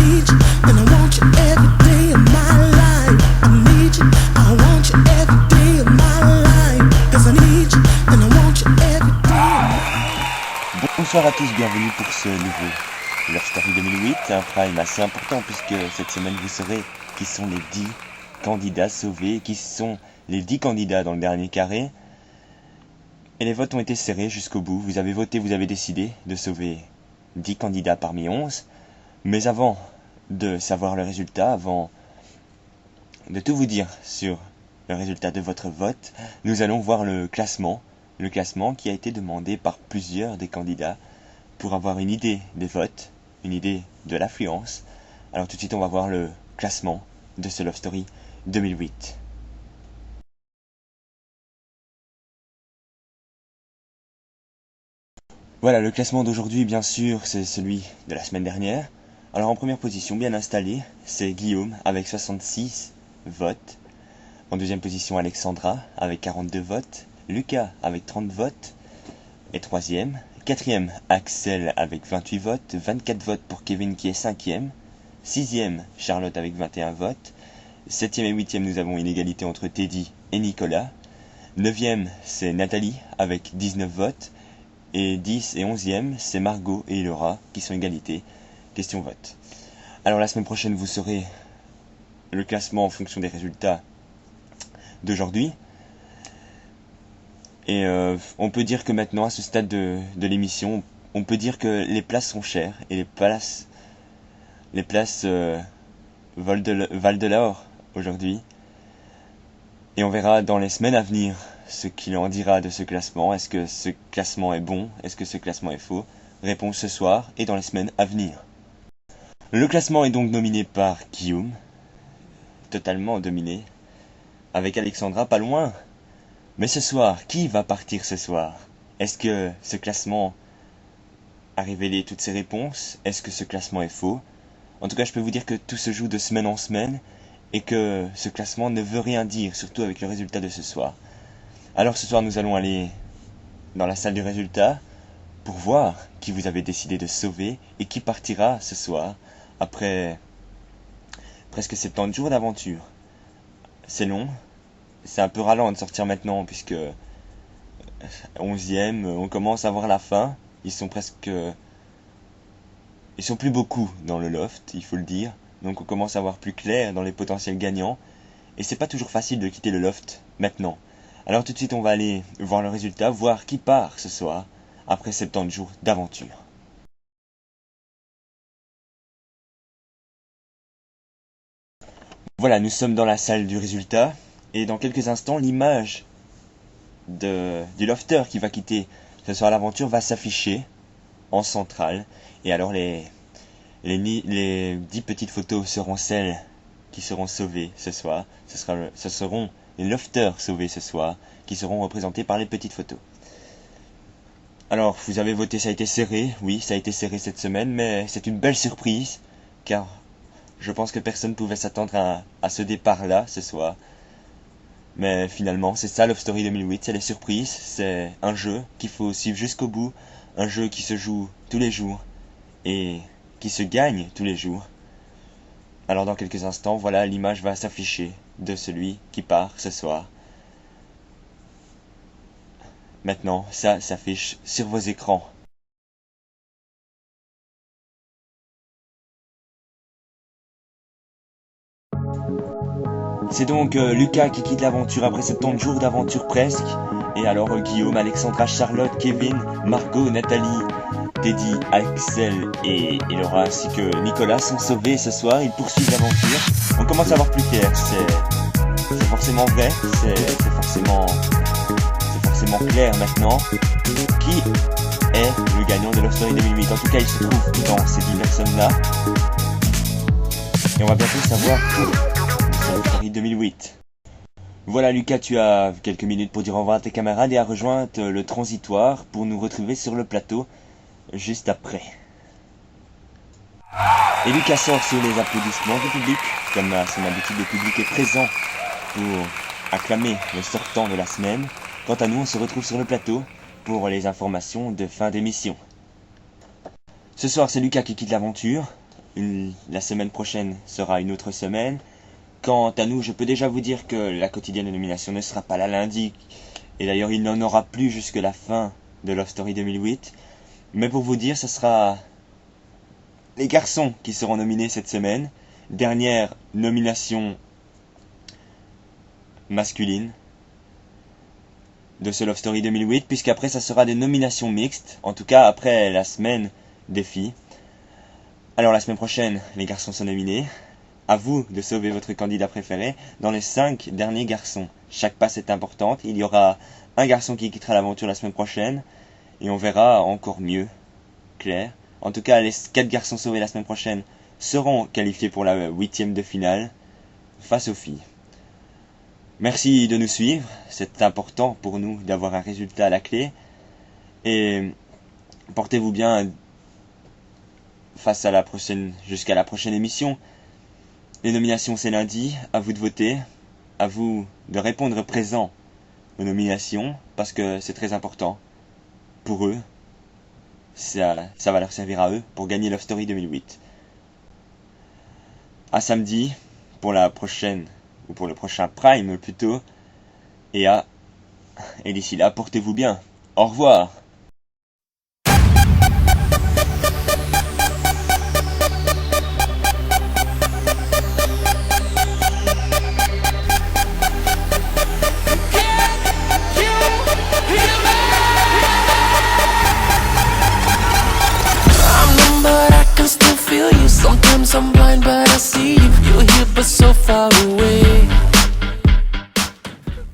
need you, and I want you every day of my life. I need you, I want you every day of my life. 'Cause I need you, and I want you every day. Bonsoir à tous, bienvenue pour ce nouveau Love Story 2008, un prime assez important puisque cette semaine vous saurez qui sont les 10 candidats sauvés, qui sont les 10 candidats dans le dernier carré. Et les votes ont été serrés jusqu'au bout, vous avez voté, vous avez décidé de sauver 10 candidats parmi 11. Mais avant de savoir le résultat, avant de tout vous dire sur le résultat de votre vote, nous allons voir le classement qui a été demandé par plusieurs des candidats pour avoir une idée des votes, une idée de l'affluence. Alors tout de suite on va voir le classement de ce Love Story 2008. Voilà, le classement d'aujourd'hui bien sûr c'est celui de la semaine dernière. Alors en première position, bien installé, c'est Guillaume avec 66 votes. En deuxième position, Alexandra avec 42 votes. Lucas avec 30 votes. Et troisième. Quatrième, Axel avec 28 votes. 24 votes pour Kevin qui est cinquième. Sixième, Charlotte avec 21 votes. Septième et huitième, nous avons une égalité entre Teddy et Nicolas. Neuvième, c'est Nathalie avec 19 votes. Et 10 et 11e, c'est Margot et Laura qui sont égalité. Question vote. Alors la semaine prochaine, vous saurez le classement en fonction des résultats d'aujourd'hui. Et on peut dire que maintenant, à ce stade de l'émission, on peut dire que les places sont chères. Et les places valent de l'or aujourd'hui. Et on verra dans les semaines à venir ce qu'il en dira de ce classement. Est-ce que ce classement est bon? Est-ce que ce classement est faux? Réponse ce soir et dans les semaines à venir. Le classement est donc dominé par Guillaume, totalement dominé, avec Alexandra pas loin. Mais ce soir, qui va partir ce soir? Est-ce que ce classement a révélé toutes ses réponses? Est-ce que ce classement est faux? En tout cas, je peux vous dire que tout se joue de semaine en semaine et que ce classement ne veut rien dire, surtout avec le résultat de ce soir. Alors ce soir, nous allons aller dans la salle du résultat pour voir qui vous avez décidé de sauver et qui partira ce soir après presque 70 jours d'aventure. C'est long, c'est un peu ralent de sortir maintenant puisque 11e, on commence à voir la fin. Ils sont plus beaucoup dans le loft, il faut le dire. Donc on commence à voir plus clair dans les potentiels gagnants. Et c'est pas toujours facile de quitter le loft maintenant. Alors tout de suite on va aller voir le résultat, voir qui part ce soir après 70 jours d'aventure. Voilà, nous sommes dans la salle du résultat et dans quelques instants l'image du lofter qui va quitter ce soir l'aventure va s'afficher en centrale. Et alors les 10 petites photos seront celles qui seront sauvées ce soir. Ce seront les lofters sauvés ce soir qui seront représentés par les petites photos. Alors, vous avez voté, ça a été serré. Oui, ça a été serré cette semaine, mais c'est une belle surprise car je pense que personne ne pouvait s'attendre à ce départ-là ce soir. Mais finalement, c'est ça Love Story 2008, c'est les surprises. C'est un jeu qu'il faut suivre jusqu'au bout. Un jeu qui se joue tous les jours et qui se gagne tous les jours. Alors dans quelques instants, voilà, l'image va s'afficher de celui qui part ce soir. Maintenant, ça s'affiche sur vos écrans. C'est donc Lucas qui quitte l'aventure après 70 jours d'aventure presque. Et alors Guillaume, Alexandra, Charlotte, Kevin, Margot, Nathalie, Teddy, Axel et Laura ainsi que Nicolas sont sauvés ce soir. Ils poursuivent l'aventure. On commence à voir plus clair. C'est forcément vrai. C'est forcément clair maintenant. Qui est le gagnant de Love Story 2008? En tout cas, il se trouve dans ces 10 personnes-là. Et on va bientôt savoir tout. Love Story 2008. Voilà Lucas, tu as quelques minutes pour dire au revoir à tes camarades et à rejoindre le transitoire pour nous retrouver sur le plateau juste après. Et Lucas sort sur les applaudissements du public. Comme à son habitude, le public est présent pour acclamer le sortant de la semaine. Quant à nous, on se retrouve sur le plateau pour les informations de fin d'émission. Ce soir, c'est Lucas qui quitte l'aventure. la semaine prochaine sera une autre semaine. Quant à nous, je peux déjà vous dire que la quotidienne de nomination ne sera pas là lundi. Et d'ailleurs, il n'en aura plus jusque la fin de Love Story 2008. Mais pour vous dire, ce sera les garçons qui seront nominés cette semaine. Dernière nomination masculine de ce Love Story 2008, puisqu'après ça sera des nominations mixtes, en tout cas après la semaine des filles. Alors la semaine prochaine, les garçons sont nominés. À vous de sauver votre candidat préféré dans les 5 derniers garçons. Chaque passe est importante. Il y aura un garçon qui quittera l'aventure la semaine prochaine. Et on verra encore mieux, clair. En tout cas, les 4 garçons sauvés la semaine prochaine seront qualifiés pour la 8e de finale face aux filles. Merci de nous suivre. C'est important pour nous d'avoir un résultat à la clé. Et portez-vous bien face à jusqu'à la prochaine émission. Les nominations c'est lundi, à vous de voter, à vous de répondre présent aux nominations, parce que c'est très important pour eux, ça va leur servir à eux pour gagner Love Story 2008. À samedi, pour la prochaine, ou pour le prochain Prime plutôt, et d'ici là, portez-vous bien. Au revoir. Sometimes I'm blind but I see you. You're here but so far away.